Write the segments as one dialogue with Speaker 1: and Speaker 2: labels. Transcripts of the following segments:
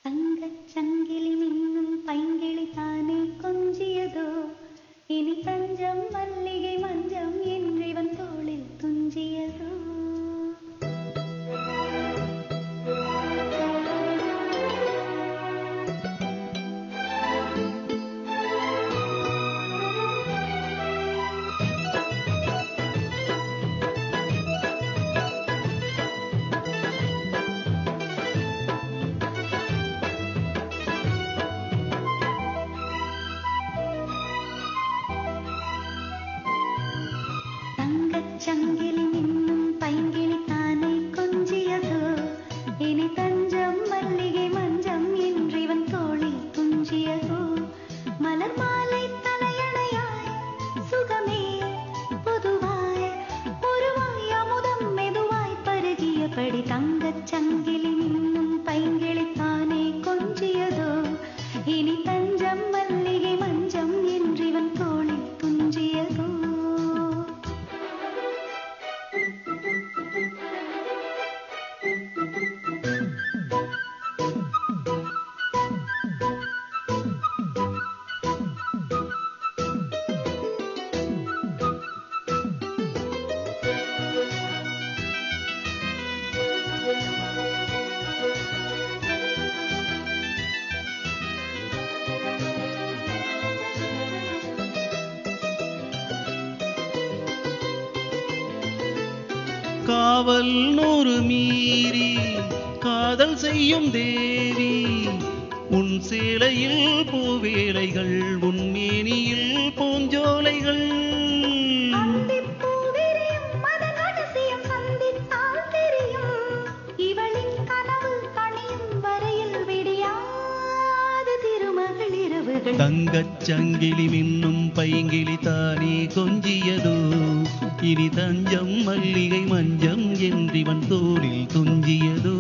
Speaker 1: தங்கச் சங்கிலி மின்னும் பைங்கிளி தானே கொஞ்சியதோ, இனி தஞ்சம் மல்லிகை மஞ்சம் என்றிவன் தோளில் துஞ்சியதோ. சங்கிலி மின்னும் பைங்கிளி தானே கொஞ்சியதோ, இனி தஞ்சம் மல்லிகை மஞ்சம் என்றிவன் தோளில் துஞ்சியதோ. மலர் மாலை தலையணையாய் சுகமே பொதுவாய் ஒருவாய் அமுதம் மெதுவாய் பருகியபடி தங்கச் சங்கிலி மின்னும் பைங்கிளி தானே கொஞ்சியதோ, இனி தஞ்சம் மல்லிகை மஞ்சம் என்றிவன் தோளில் துஞ்சியதோ.
Speaker 2: காவல் நூறு மீறி காதல் செய்யும் தேவி, உன் சேலையில் பூவேலைகள் உன் மேனியில் பூஞ்சோலைகள். தங்கச் சங்கிலி மின்னும் பைங்கிளி தானே கொஞ்சியதோ, இனி தஞ்சம் மல்லிகை மஞ்சம் என்றிவன் தோளில் துஞ்சியதோ.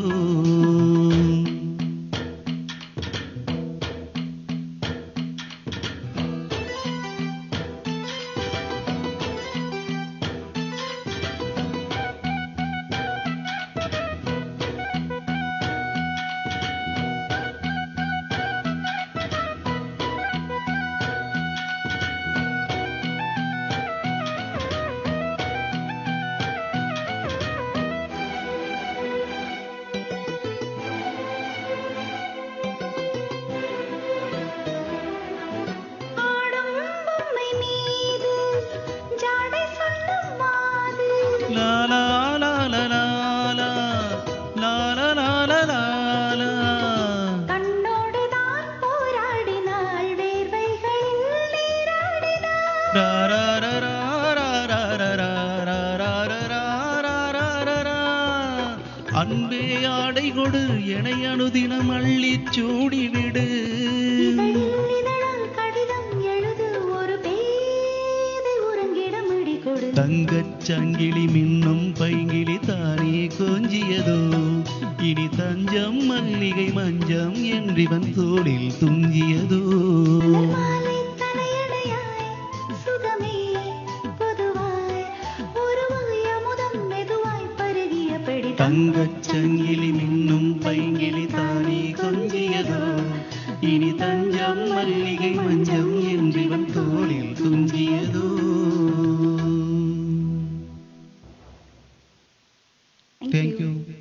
Speaker 2: அன்பே ஆடை கொடு எனை அனுதினம் அள்ளி சூடிவிடு. தங்கச் சங்கிலி மின்னும் பைங்கிளி தானே கொஞ்சியதோ, இனி தஞ்சம் மல்லிகை மஞ்சம் என்றிவன் தோளில் துஞ்சியதோ. தங்கச் சங்கிலி மின்னும் பைங்கிளி தானே கொஞ்சியதோ, இனி தஞ்சம் மல்லிகை மஞ்சம் என்றிவன் தோளில் துஞ்சியதோ. Thank you.